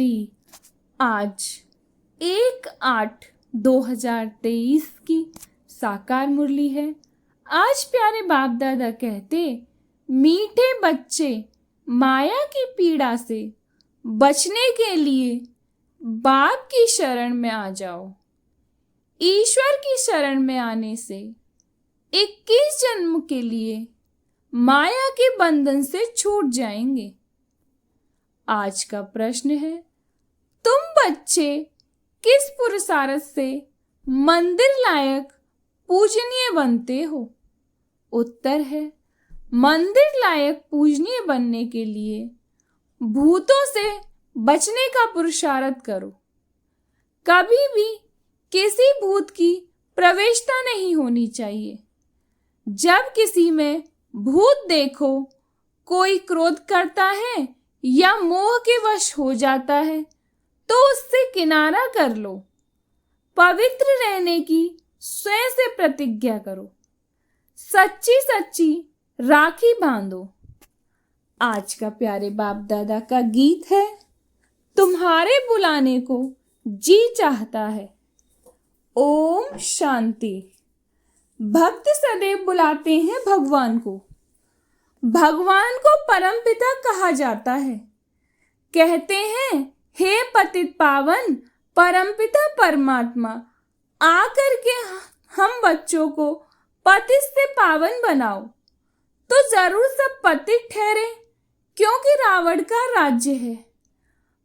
शांति। आज 1/8/2023 की साकार मुरली है। आज प्यारे बाप दादा कहते, मीठे बच्चे माया की पीड़ा से बचने के लिए बाप की शरण में आ जाओ। ईश्वर की शरण में आने से 21 जन्म के लिए माया के बंधन से छूट जाएंगे। आज का प्रश्न है, तुम बच्चे किस पुरुषार्थ से मंदिर लायक पूजनीय बनते हो? उत्तर है, मंदिर लायक पूजनीय बनने के लिए भूतों से बचने का पुरुषार्थ करो। कभी भी किसी भूत की प्रवेशता नहीं होनी चाहिए। जब किसी में भूत देखो, कोई क्रोध करता है या मोह के वश हो जाता है तो उससे किनारा कर लो। पवित्र रहने की स्वयं से प्रतिज्ञा करो। सच्ची सच्ची राखी बांधो। आज का प्यारे बाप दादा का गीत है, तुम्हारे बुलाने को जी चाहता है। ओम शांति। भक्त सदैव बुलाते हैं भगवान को। भगवान को परमपिता कहा जाता है। कहते हैं, हे पतित पावन परमपिता परमात्मा, आकर के हम बच्चों को पतित से पावन बनाओ। तो जरूर सब पतित ठहरे, क्योंकि रावण का राज्य है।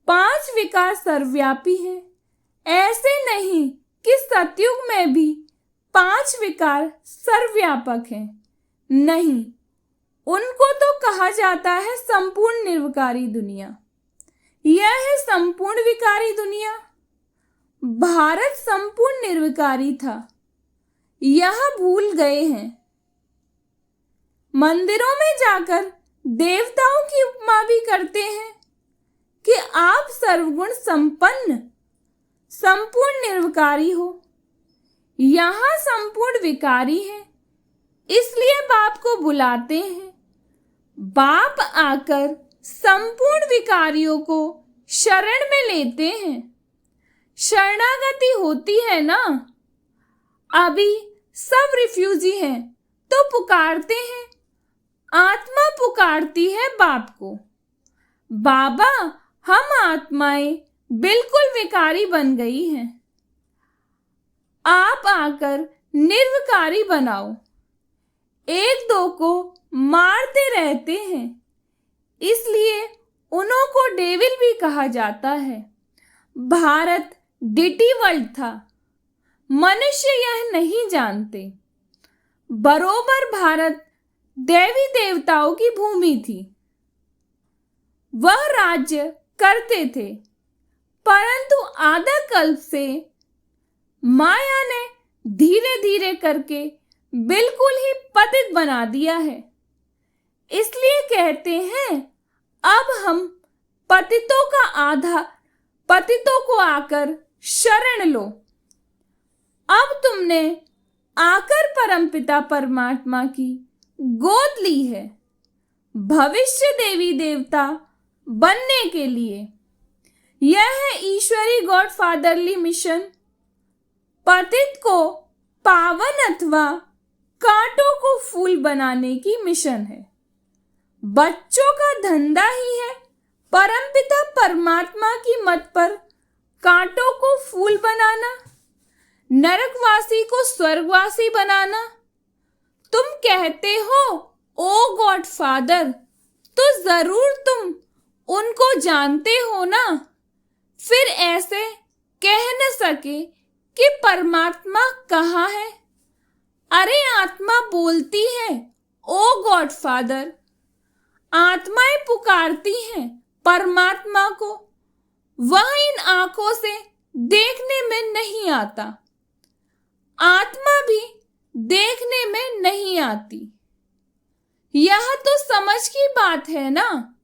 5 विकार सर्वव्यापी है। ऐसे नहीं कि सतयुग में भी 5 विकार सर्वव्यापक हैं। नहीं, उनको तो कहा जाता है संपूर्ण निर्विकारी दुनिया। यह है संपूर्ण विकारी दुनिया। भारत संपूर्ण निर्विकारी था, यह भूल गए हैं। मंदिरों में जाकर देवताओं की उपमा भी करते हैं कि आप सर्वगुण संपन्न संपूर्ण निर्विकारी हो। यहां संपूर्ण विकारी है, इसलिए बाप को बुलाते हैं। बाप आकर संपूर्ण विकारियों को शरण में लेते हैं। शरणागति होती है ना। अभी सब रिफ्यूजी हैं तो पुकारते हैं। आत्मा पुकारती है बाप को, बाबा हम आत्माएं बिल्कुल विकारी बन गई हैं, आप आकर निर्विकारी बनाओ। 1-2 को मारते रहते हैं, इसलिए उन्हों को डेविल भी कहा जाता है। भारत डिटी वर्ल्ड था, मनुष्य यह नहीं जानते। बरोबर भारत देवी देवताओं की भूमि थी। वह राज्य करते थे, परंतु आधा कल्प से माया ने धीरे धीरे करके बिल्कुल ही पतित बना दिया है। इसलिए कहते हैं, अब हम पतितों का आधार, पतितों को आकर शरण लो। अब तुमने आकर परमपिता परमात्मा की गोद ली है, भविष्य देवी देवता बनने के लिए। यह है ईश्वरी गॉड फादरली मिशन। पतित को पावन अथवा कांटों को फूल बनाने की मिशन है। बच्चों का धंधा ही है परमपिता परमात्मा की मत पर कांटों को फूल बनाना, नरकवासी को स्वर्गवासी बनाना। तुम कहते हो ओ गॉड फादर, तो जरूर तुम उनको जानते हो ना। फिर ऐसे कह न सके कि परमात्मा कहाँ है। अरे आत्मा बोलती है, ओ गॉड फादर। आत्माएं पुकारती हैं परमात्मा को, वह इन आंखों से देखने में नहीं आता। आत्मा भी देखने में नहीं आती। यह तो समझ की बात है ना।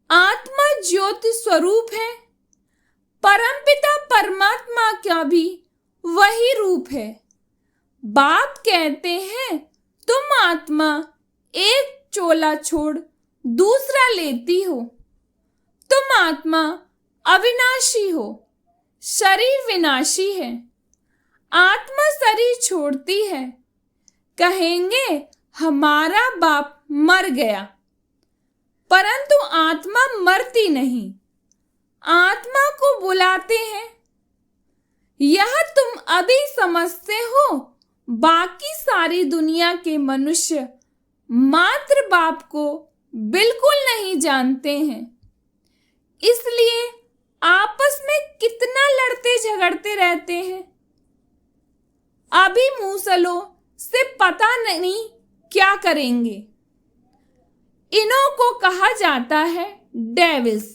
आत्मा ज्योति स्वरूप है, परमपिता परमात्मा का भी वही रूप है। बाप कहते हैं, तुम आत्मा एक चोला छोड़ दूसरा लेती हो। तुम आत्मा अविनाशी हो, शरीर विनाशी है। आत्मा शरीर छोड़ती है, कहेंगे हमारा बाप मर गया, परंतु आत्मा मरती नहीं। आत्मा को बुलाते हैं। यह तुम अभी समझते हो। बाकी सारी दुनिया के मनुष्य मात्र बाप को बिल्कुल नहीं जानते हैं, इसलिए आपस में कितना लड़ते झगड़ते रहते हैं। अभी मूसलों से पता नहीं क्या करेंगे। इन्हों को कहा जाता है डेविल्स।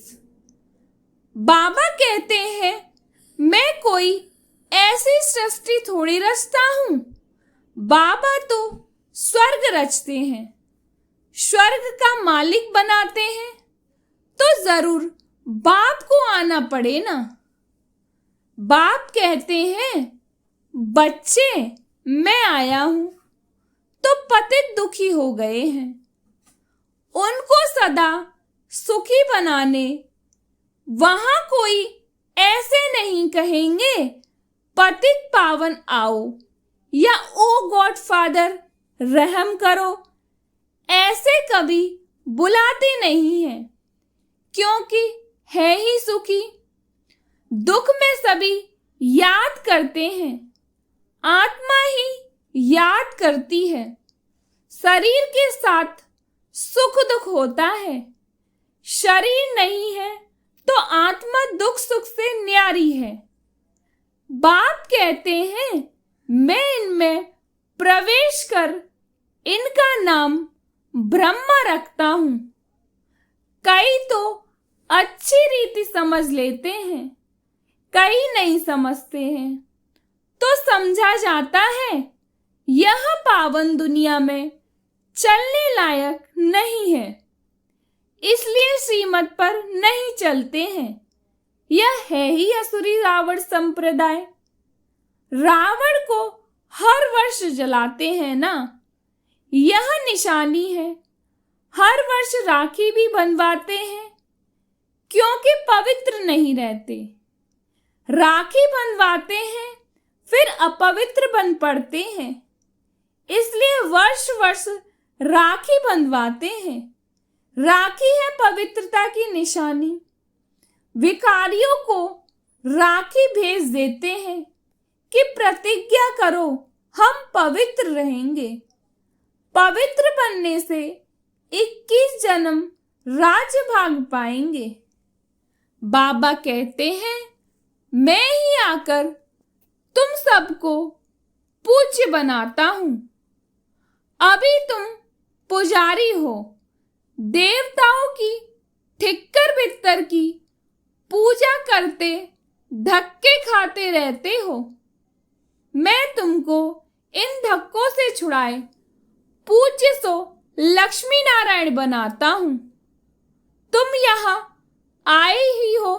बाबा कहते हैं मैं कोई ऐसी सृष्टि थोड़ी रचता हूं। बाबा तो स्वर्ग रचते हैं, स्वर्ग का मालिक बनाते हैं, तो जरूर बाप को आना पड़े ना। बाप कहते हैं बच्चे मैं आया हूं, तो पतित दुखी हो गए हैं। उनको सदा सुखी बनाने वहां कोई ऐसे नहीं कहेंगे पतित पावन आओ या ओ गॉड फादर रहम करो, ऐसे कभी बुलाते नहीं हैं, क्योंकि है ही सुखी। दुख में सभी याद करते हैं, आत्मा ही याद करती है। शरीर के साथ सुख दुख होता है। शरीर नहीं है तो आत्मा दुख सुख से न्यारी है। बाप कहते हैं मैं इनमें प्रवेश कर इनका नाम ब्रह्मा रखता हूं। कई तो अच्छी रीति समझ लेते हैं, कई नहीं समझते हैं, तो समझा जाता है यह पावन दुनिया में चलने लायक नहीं है, इसलिए श्रीमत पर नहीं चलते हैं। यह है ही असुरी रावण संप्रदाय। रावण को हर वर्ष जलाते हैं ना, यह निशानी है। हर वर्ष राखी भी बनवाते हैं, क्योंकि पवित्र नहीं रहते। राखी बनवाते हैं फिर अपवित्र बन पड़ते हैं, इसलिए वर्ष वर्ष राखी बंधवाते हैं। राखी है पवित्रता की निशानी। भिखारियों को राखी भेज देते हैं कि प्रतिज्ञा करो हम पवित्र रहेंगे। पवित्र बनने से 21 जन्म राज्य भाग पाएंगे। बाबा कहते हैं मैं ही आकर तुम सबको पूज्य बनाता हूं। अभी तुम पुजारी हो, देवताओं की ठिक्कर बित्तर की पूजा करते धक्के खाते रहते हो। मैं तुमको इन धक्कों से छुड़ाए पूज्य सो लक्ष्मी नारायण बनाता हूं। तुम यहां आए ही हो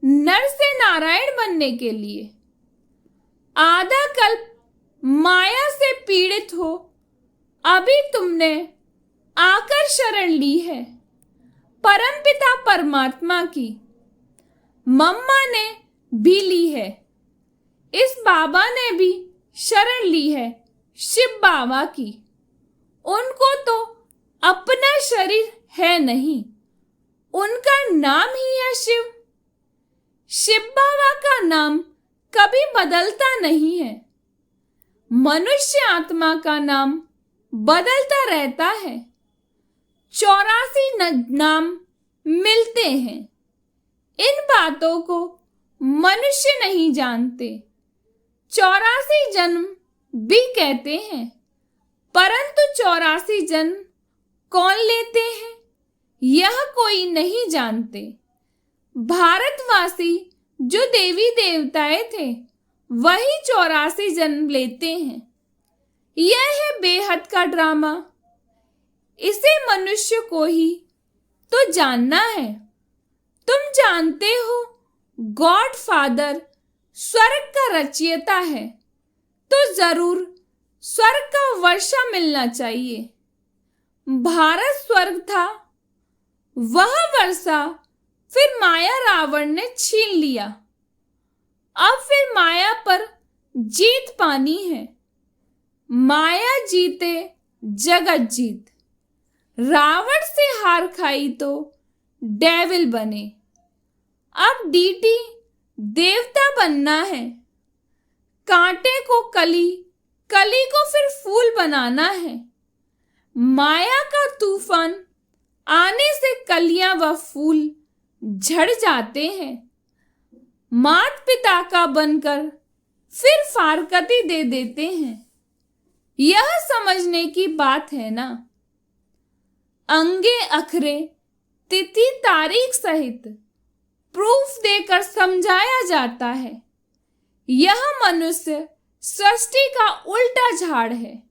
नर से नारायण बनने के लिए। आधा कल्प माया से पीड़ित हो, अभी तुमने आकर शरण ली है परमपिता परमात्मा की। मम्मा ने भी ली है, इस बाबा ने भी शरण ली है शिव बाबा की। उनको तो अपना शरीर है नहीं, उनका नाम ही है शिव। शिव बाबा का नाम कभी बदलता नहीं है। मनुष्य आत्मा का नाम बदलता रहता है। 84 नाम मिलते हैं। इन बातों को मनुष्य नहीं जानते। 84 जन्म भी कहते हैं, परंतु 84 जन्म कौन लेते हैं यह कोई नहीं जानते। भारतवासी जो देवी देवताएं थे वही 84 जन्म लेते हैं। यह है बेहद का ड्रामा। इसे मनुष्य को ही तो जानना है। तुम जानते हो गॉड फादर स्वर्ग का रचयिता है, तो जरूर स्वर्ग का वर्षा मिलना चाहिए। भारत स्वर्ग था, वह वर्षा फिर माया रावण ने छीन लिया। अब फिर माया पर जीत पानी है। माया जीते जगत जीत। रावण से हार खाई तो डेविल बने। अब डीटी देवता बनना है। कांटे को कली, कली को फिर फूल बनाना है। माया का तूफान आने से कलियां व फूल झड़ जाते हैं। मात पिता का बनकर फिर फारकती दे देते हैं। यह समझने की बात है ना। अंगे अखरे तिथि तारीख सहित प्रूफ देकर समझाया जाता है। यह मनुष्य सृष्टि का उल्टा झाड़ है।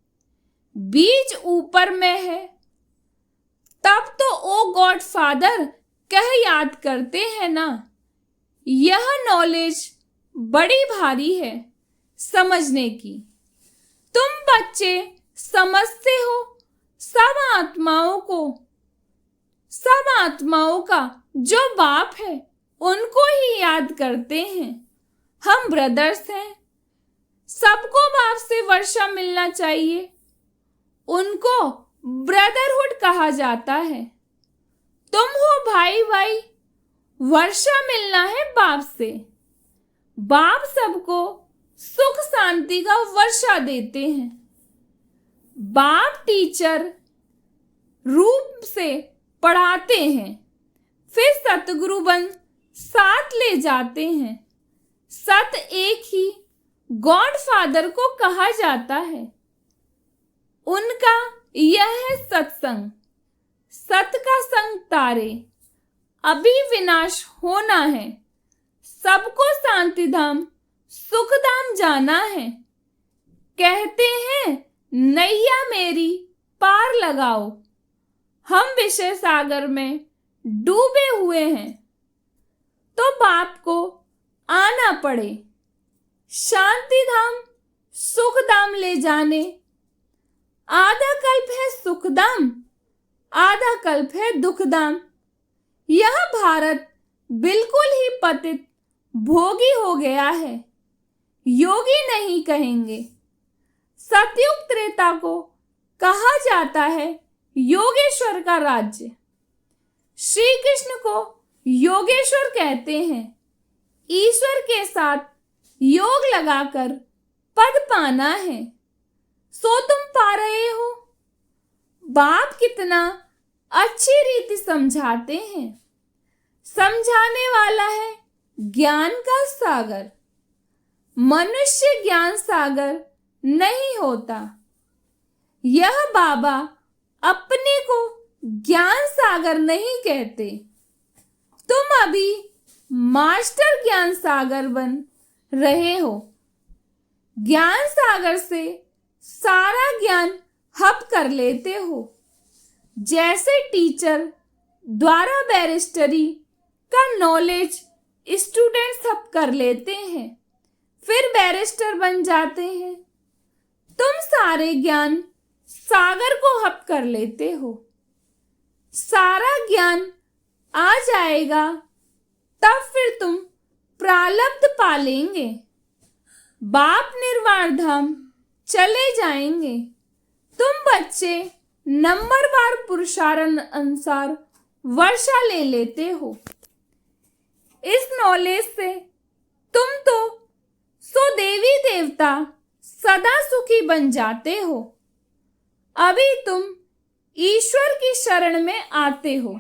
बीज ऊपर में है। तब तो ओ गॉड फादर कह याद करते हैं ना। यह नॉलेज बड़ी भारी है समझने की। तुम बच्चे समझते हो सब आत्माओं का जो बाप है उनको ही याद करते हैं। हम ब्रदर्स हैं। सबको बाप से वर्षा मिलना चाहिए। उनको ब्रदरहुड कहा जाता है। तुम हो भाई भाई, वर्षा मिलना है बाप से। बाप सबको सुख शांति का वर्षा देते हैं। बाप टीचर रूप से पढ़ाते हैं, फिर सतगुरु बन साथ ले जाते हैं। सत एक ही गॉड फादर को कहा जाता है। उनका यह है सत्संग। सत का संग तारे, अभी विनाश होना है। सबको शांति धाम सुख धाम जाना है। कहते हैं नैया मेरी पार लगाओ। हम विषय सागर में डूबे हुए हैं तो बाप को आना पड़े। शांति धाम सुख धाम ले जाने। आधा कल्प है सुख धाम, आधा कल्प है दुख धाम। यह भारत बिल्कुल ही पतित भोगी हो गया है। योगी नहीं कहेंगे। सतयुग त्रेता को कहा जाता है योगेश्वर का राज्य। श्री कृष्ण को योगेश्वर कहते हैं। ईश्वर के साथ योग लगाकर पद पाना है। सो तुम पा रहे हो। बाप कितना अच्छी रीति समझाते हैं। समझाने वाला है ज्ञान का सागर। मनुष्य ज्ञान सागर नहीं होता। यह बाबा अपने को ज्ञान सागर नहीं कहते। तुम अभी मास्टर ज्ञान सागर बन रहे हो। ज्ञान सागर से सारा ज्ञान हप कर लेते हो। जैसे टीचर द्वारा बैरिस्टरी का नॉलेज स्टूडेंट्स हप कर लेते हैं, फिर बैरिस्टर बन जाते हैं। तुम सारे ज्ञान सागर को हप कर लेते हो। सारा ज्ञान आ जाएगा तब फिर तुम प्रारब्ध पालेंगे। बाप निर्वाण धाम चले जाएंगे। तुम बच्चे नंबरवार पुरुषार्थ अनुसार वर्षा ले लेते हो। इस नॉलेज से तुम तो सो देवी देवता सदा सुखी बन जाते हो। अभी तुम ईश्वर की शरण में आते हो।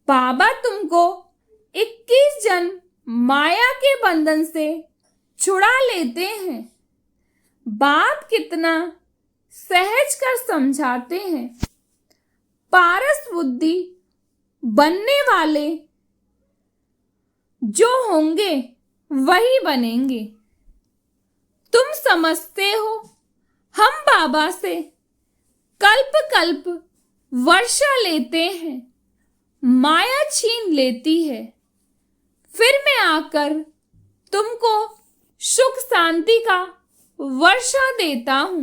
बाबा तुमको 21 जन्म माया के बंधन से छुड़ा लेते हैं। बाप कितना सहज कर समझाते हैं। पारस बुद्धि बनने वाले जो होंगे वही बनेंगे। तुम समझते हो हम बाबा से कल्प कल्प वर्षा लेते हैं। माया छीन लेती है। फिर मैं आकर तुमको सुख शांति का वर्षा देता हूं।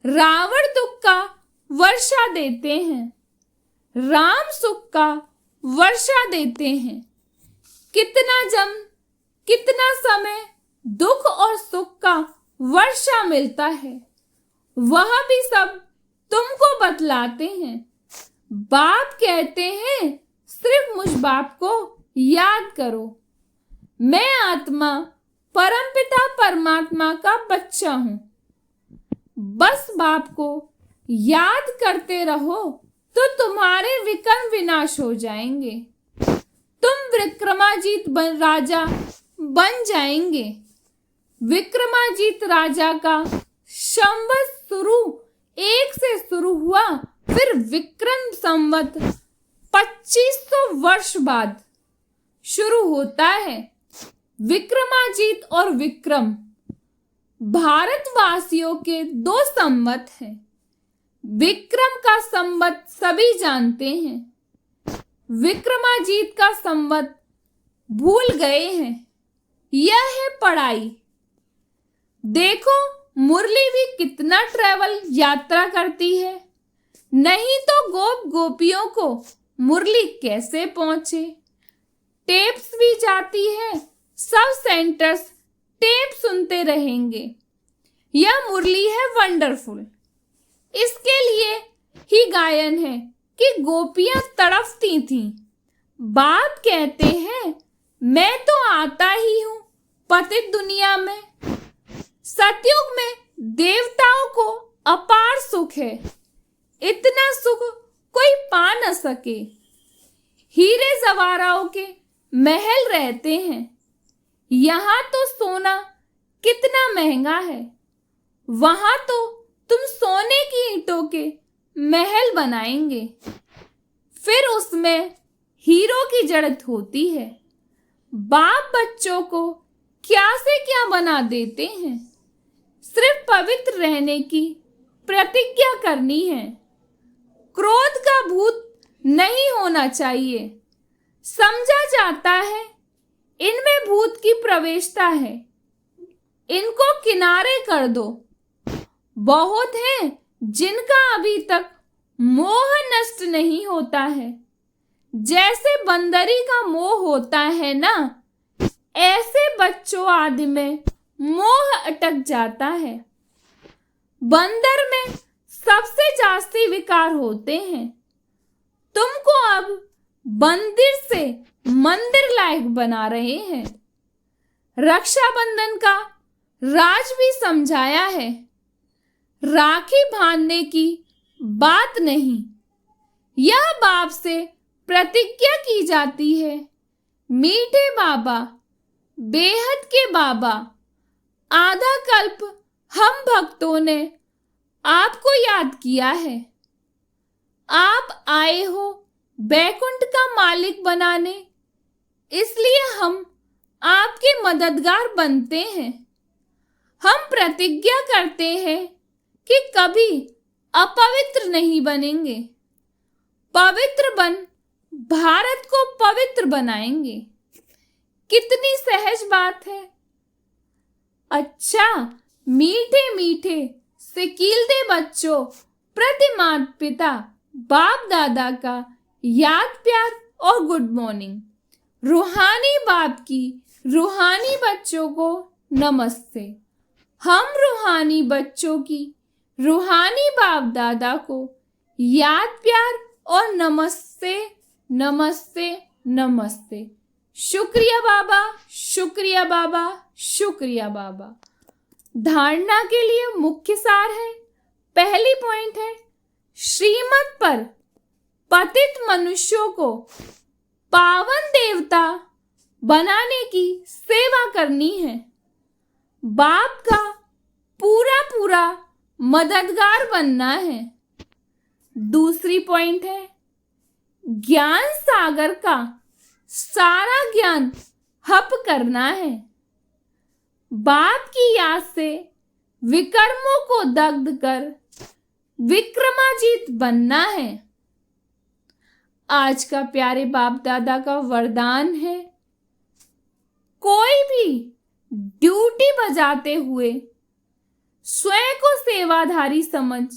रावण दुख का वर्षा देते हैं। राम सुख का वर्षा देते हैं। कितना समय दुख और सुख का वर्षा मिलता है, वह भी सब तुमको बतलाते हैं। बाप कहते हैं सिर्फ मुझ बाप को याद करो। मैं आत्मा परमपिता परमात्मा का बच्चा हूं। बस बाप को याद करते रहो तो तुम्हारे विकर्म विनाश हो जाएंगे। तुम विक्रमाजीत राजा बन जाएंगे। विक्रमाजीत राजा का संवत शुरू 1 से शुरू हुआ, फिर विक्रम संवत 2500 वर्ष बाद शुरू होता है। विक्रमाजीत और विक्रम भारतवासियों के 2 संवत हैं। विक्रम का संवत सभी जानते हैं, विक्रमाजीत का संवत भूल गए हैं। यह है पढ़ाई। देखो मुरली भी कितना ट्रैवल यात्रा करती है, नहीं तो गोप गोपियों को मुरली कैसे पहुंचे। टेप्स भी जाती है, सब सेंटर्स टेप सुनते रहेंगे। यह मुरली है वंडरफुल। इसके लिए ही गायन है कि गोपियां तड़पती थीं। बाप कहते हैं मैं तो आता ही हूं पतित दुनिया में। सतयुग में देवताओं को अपार सुख है, इतना सुख कोई पा न सके। हीरे जवाराओं के महल रहते हैं, यहां तो सोना कितना महंगा है, वहां तो तुम सोने की ईंटों के महल बनाएंगे। फिर उसमें हीरो की जरूरत होती है। बाप बच्चों को क्या से क्या बना देते हैं। सिर्फ पवित्र रहने की प्रतिज्ञा करनी है। क्रोध का भूत नहीं होना चाहिए। समझा जाता है इनमें भूत की प्रवेशता है, इनको किनारे कर दो। बहुत हैं जिनका अभी तक मोह नष्ट नहीं होता है। जैसे बंदरी का मोह होता है ना, ऐसे बच्चों आदि में मोह अटक जाता है। बंदर में सबसे जास्ती विकार होते हैं। तुमको अब बंदिर से मंदिर लायक बना रहे हैं। रक्षाबंधन का राज भी समझाया है। राखी बांधने की बात नहीं, यह बाप से प्रतिज्ञा की जाती है। मीठे बाबा, बेहद के बाबा, आधा कल्प हम भक्तों ने आपको याद किया है। आप आए हो बैकुंठ का मालिक बनाने, इसलिए हम आपके मददगार बनते हैं। हम प्रतिज्ञा करते हैं कि कभी अपवित्र नहीं बनेंगे। पवित्र बन भारत को पवित्र बनाएंगे। कितनी सहज बात है। अच्छा, मीठे मीठे से कीलते बच्चों प्रति माता पिता बाप दादा का याद प्यार और गुड मॉर्निंग। रूहानी बाप की रूहानी बच्चों को नमस्ते। हम रूहानी बच्चों की रूहानी बाप दादा को याद प्यार और नमस्ते नमस्ते नमस्ते। शुक्रिया बाबा, शुक्रिया बाबा, शुक्रिया बाबा। धारणा के लिए मुख्य सार है। पहली पॉइंट है, श्रीमत पर पतित मनुष्यों को पावन देवता बनाने की सेवा करनी है। बाप का पूरा मददगार बनना है। दूसरी पॉइंट है, ज्ञान सागर का सारा ज्ञान हप करना है। बाप की याद से विकर्मों को दग्ध कर विक्रमाजीत बनना है। आज का प्यारे बाप दादा का वरदान है, कोई भी ड्यूटी बजाते हुए स्वयं को सेवाधारी समझ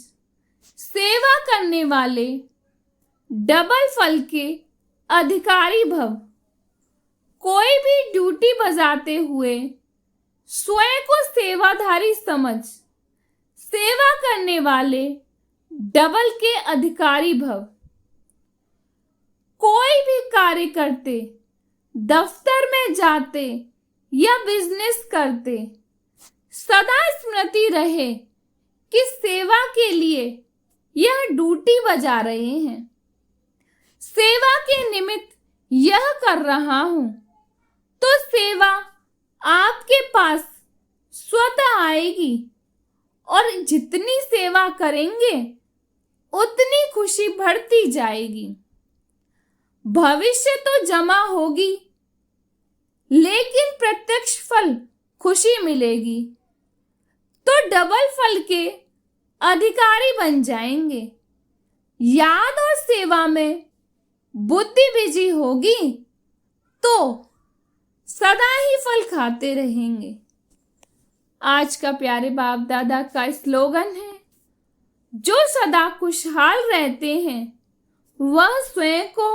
सेवा करने वाले डबल फल के अधिकारी भव। कोई भी ड्यूटी बजाते हुए स्वयं को सेवाधारी समझ सेवा करने वाले डबल के अधिकारी भव। कोई भी कार्य करते, दफ्तर में जाते या बिजनेस करते, सदा स्मृति रहे कि सेवा के लिए यह ड्यूटी बजा रहे हैं, सेवा के निमित्त यह कर रहा हूं, तो सेवा आपके पास स्वतः आएगी और जितनी सेवा करेंगे उतनी खुशी बढ़ती जाएगी। भविष्य तो जमा होगी, लेकिन प्रत्यक्ष फल खुशी मिलेगी, तो डबल फल के अधिकारी बन जाएंगे। याद और सेवा में बुद्धि बिजी होगी तो सदा ही फल खाते रहेंगे। आज का प्यारे बाप दादा का स्लोगन है, जो सदा खुशहाल रहते हैं वह स्वयं को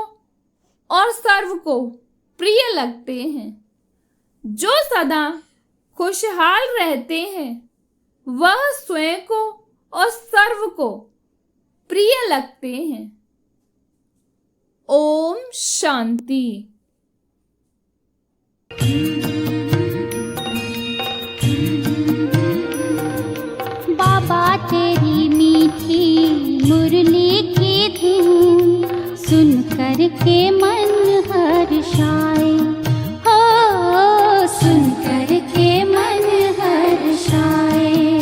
और सर्व को प्रिय लगते हैं। जो सदा खुशहाल रहते हैं वह स्वयं को और सर्व को प्रिय लगते हैं। ओम शांति। बाबा तेरी मीठी मुरली की धुन सुन कर के मन हर्षाए, हो सुन कर के मन हर्षाए।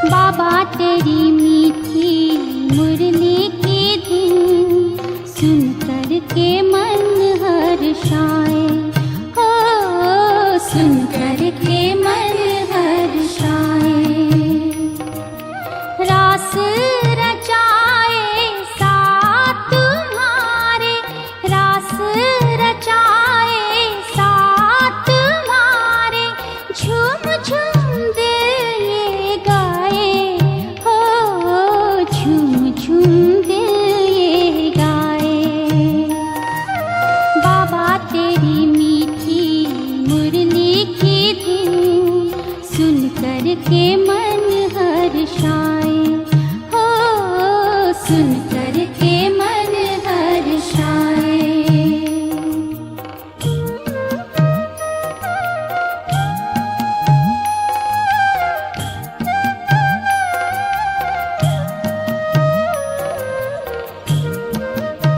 बाबा तेरी मीठी मुरली की धुन सुन कर के मन हर्षाए, हो सुन कर के